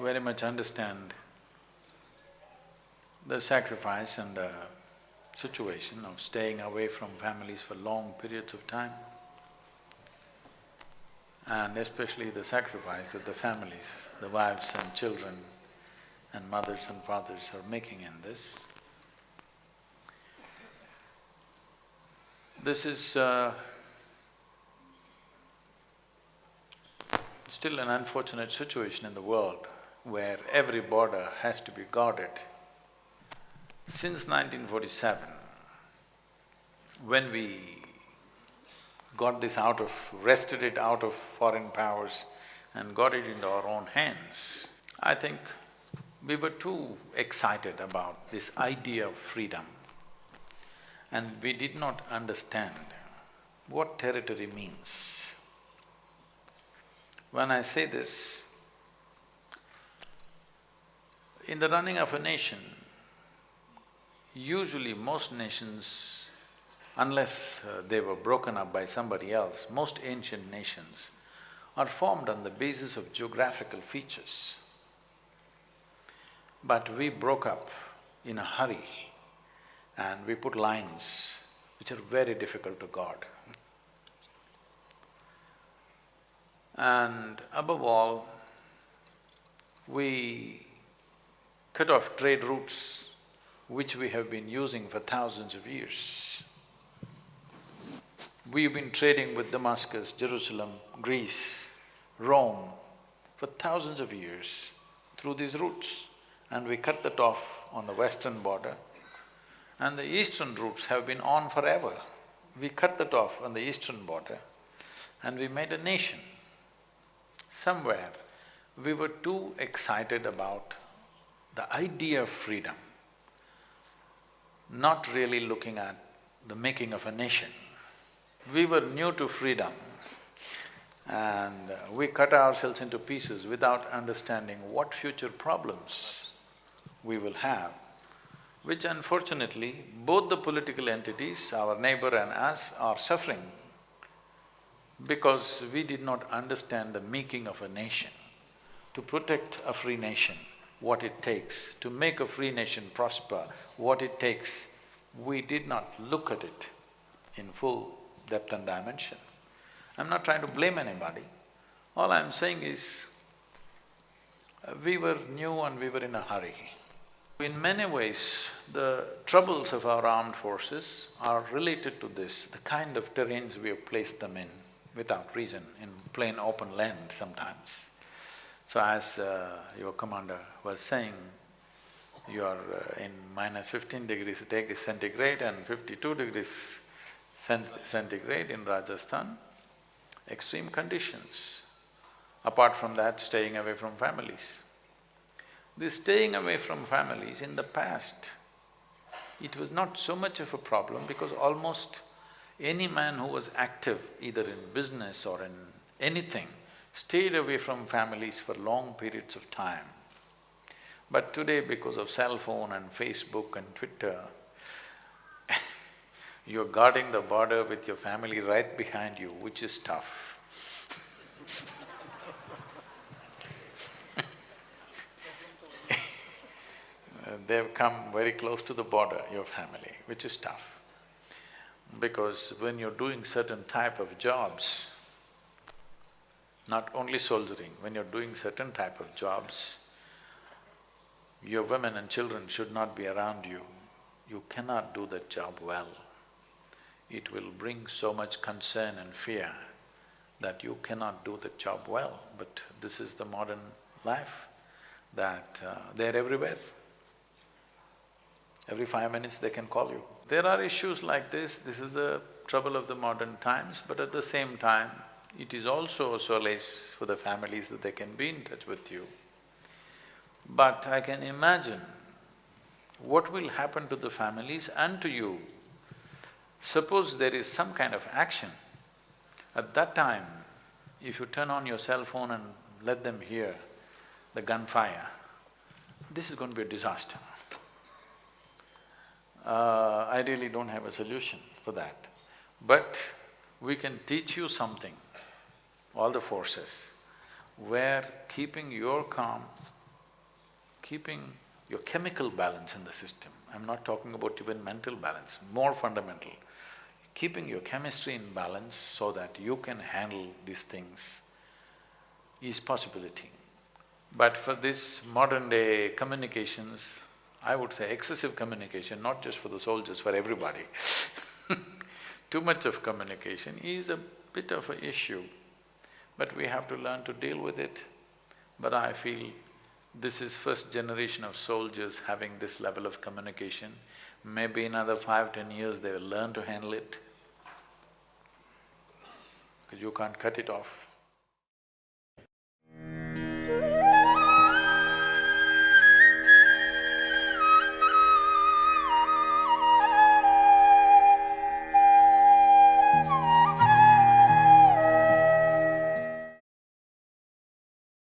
very much understand the sacrifice and the situation of staying away from families for long periods of time, and especially the sacrifice that the families, the wives and children and mothers and fathers are making in this. This is still an unfortunate situation in the world where every border has to be guarded. Since 1947, when we got this out of… wrested it out of foreign powers and got it into our own hands, I think we were too excited about this idea of freedom, and we did not understand what territory means. When I say this, in the running of a nation, usually most nations, unless they were broken up by somebody else, most ancient nations are formed on the basis of geographical features. But we broke up in a hurry and we put lines which are very difficult to guard. And above all, we cut off trade routes which we have been using for thousands of years. We've been trading with Damascus, Jerusalem, Greece, Rome for thousands of years through these routes, and we cut that off on the western border, and the eastern routes have been on forever. We cut that off on the eastern border and we made a nation. Somewhere we were too excited about the idea of freedom, not really looking at the making of a nation. We were new to freedom and we cut ourselves into pieces without understanding what future problems we will have, which unfortunately both the political entities, our neighbor and us, are suffering because we did not understand the making of a nation. To protect a free nation, what it takes, to make a free nation prosper, what it takes, we did not look at it in full depth and dimension. I'm not trying to blame anybody. All I'm saying is, we were new and we were in a hurry. In many ways, the troubles of our armed forces are related to this, the kind of terrains we have placed them in without reason, in plain open land sometimes. So as your commander was saying, you are in minus 15 degrees centigrade and 52 degrees centigrade in Rajasthan, extreme conditions. Apart from that, staying away from families. This staying away from families, in the past, it was not so much of a problem because almost any man who was active either in business or in anything stayed away from families for long periods of time. But today, because of cell phone and Facebook and Twitter, you're guarding the border with your family right behind you, which is tough. They've come very close to the border, your family, which is tough. Because when you're doing certain type of jobs, not only soldiering, when you're doing certain type of jobs, your women and children should not be around you. You cannot do that job well. It will bring so much concern and fear that you cannot do the job well. But this is the modern life, that they're everywhere. Every 5 minutes they can call you. There are issues like this is the trouble of the modern times, but at the same time, it is also a solace for the families that they can be in touch with you. But I can imagine what will happen to the families and to you. Suppose there is some kind of action, at that time, if you turn on your cell phone and let them hear the gunfire, this is going to be a disaster. I really don't have a solution for that. But we can teach you something, all the forces, where keeping your calm keeping your chemical balance in the system. I'm not talking about even mental balance, more fundamental. Keeping your chemistry in balance so that you can handle these things is possibility. But for this modern day communications, I would say excessive communication, not just for the soldiers, for everybody too much of communication is a bit of an issue, but we have to learn to deal with it. But I feel this is first generation of soldiers having this level of communication. Maybe in another 5–10 years they will learn to handle it, because you can't cut it off.